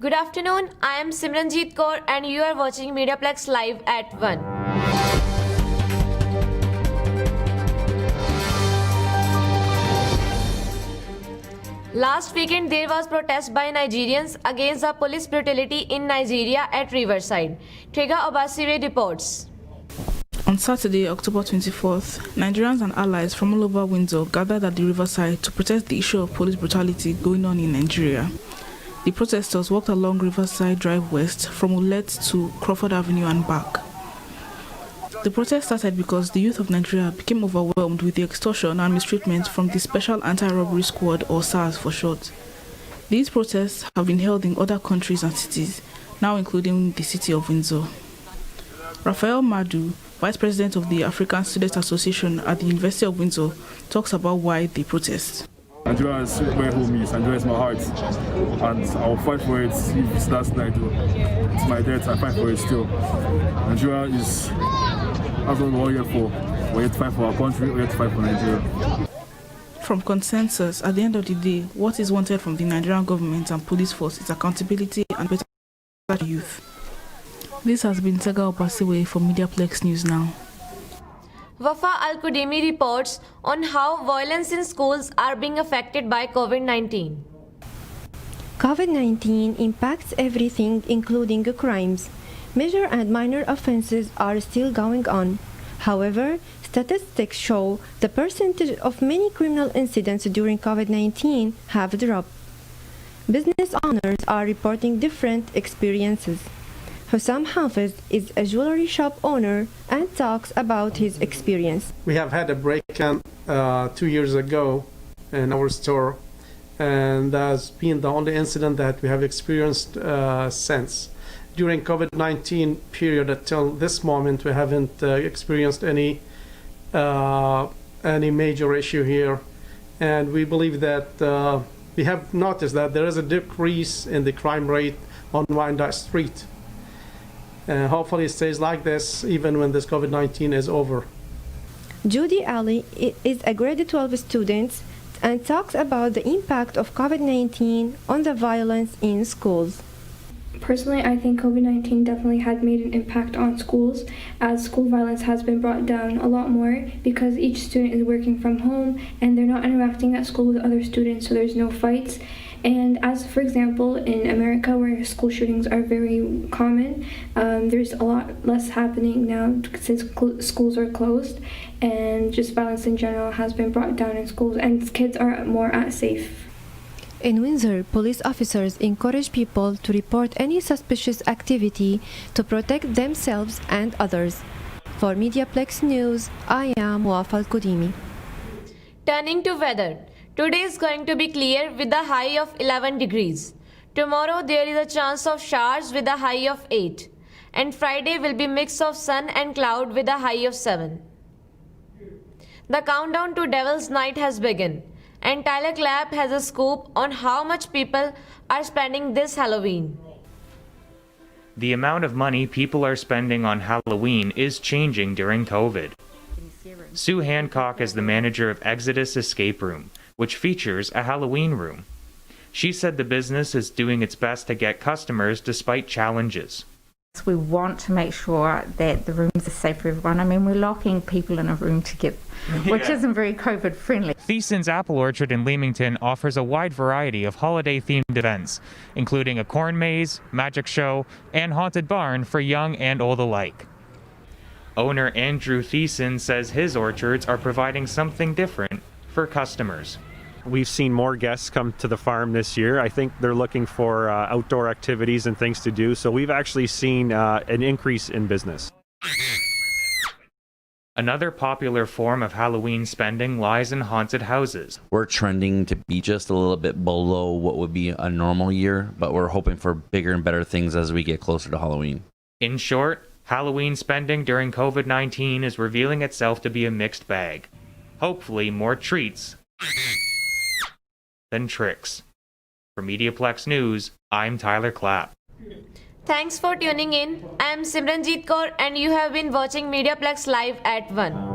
Good afternoon, I am Simranjeet Kaur and you are watching MediaPlex live at 1. Last weekend there was protest by Nigerians against the police brutality in Nigeria at Riverside. Trega Obasiwe reports. On Saturday, October 24th, Nigerians and allies from all over Windsor gathered at the Riverside to protest the issue of police brutality going on in Nigeria. The protesters walked along Riverside Drive West from Ulet to Crawford Avenue and back. The protest started because the youth of Nigeria became overwhelmed with the extortion and mistreatment from the Special Anti-Robbery Squad, or SARS for short. These protests have been held in other countries and cities, now including the city of Windsor. Raphael Madu, Vice President of the African Students Association at the University of Windsor, talks about why they protest. Nigeria is where home is, Nigeria is my heart, and I'll fight for it if it's last night. It's my death, I fight for it still. Nigeria is, that's what we're all here for. We're here to fight for our country, we're here to fight for Nigeria. From consensus, at the end of the day, what is wanted from the Nigerian government and police force is accountability and better youth. This has been Tega Obasiwe for MediaPlex News Now. Wafa Al-Qudimi reports on how violence in schools are being affected by COVID-19. COVID-19 impacts everything, including crimes. Major and minor offenses are still going on. However, statistics show the percentage of many criminal incidents during COVID-19 have dropped. Business owners are reporting different experiences. Hussam Hafiz is a jewelry shop owner and talks about his experience. We have had a break-in 2 years ago in our store, and that's been the only incident that we have experienced since. During COVID-19 period until this moment, we haven't experienced any major issue here, and we believe that we have noticed that there is a decrease in the crime rate on Wyandotte Street. Hopefully it stays like this even when this COVID-19 is over. Judy Ali is a grade 12 student and talks about the impact of COVID-19 on the violence in schools. Personally, I think COVID-19 definitely had made an impact on schools, as school violence has been brought down a lot more because each student is working from home and they're not interacting at school with other students, so there's no fights. And as for example, in America, where school shootings are very common, there's a lot less happening now since schools are closed, and just violence in general has been brought down in schools, and kids are more safe. In Windsor, police officers encourage people to report any suspicious activity to protect themselves and others. For MediaPlex News, I am Wafa Al-Qudimi. Turning to weather. Today is going to be clear with a high of 11 degrees. Tomorrow there is a chance of showers with a high of 8. And Friday will be mix of sun and cloud with a high of 7. The countdown to Devil's Night has begun. And Tyler Clapp has a scoop on how much people are spending this Halloween. The amount of money people are spending on Halloween is changing during COVID. Sue Hancock is the manager of Exodus Escape Room, which features a Halloween room. She said the business is doing its best to get customers despite challenges. We want to make sure that the rooms are safe for everyone. I mean, we're locking people in a room together, which isn't very COVID friendly. Thiessen's Apple Orchard in Leamington offers a wide variety of holiday-themed events, including a corn maze, magic show, and haunted barn for young and old alike. Owner Andrew Thiessen says his orchards are providing something different for customers. We've seen more guests come to the farm this year. I think they're looking for outdoor activities and things to do, so we've actually seen an increase in business. Another popular form of Halloween spending lies in haunted houses. We're trending to be just a little bit below what would be a normal year, but we're hoping for bigger and better things as we get closer to Halloween. In short, Halloween spending during COVID-19 is revealing itself to be a mixed bag. Hopefully more treats than tricks. For MediaPlex News, I'm Tyler Clapp. Thanks for tuning in. I am Simranjeet Kaur and you have been watching MediaPlex live at 1.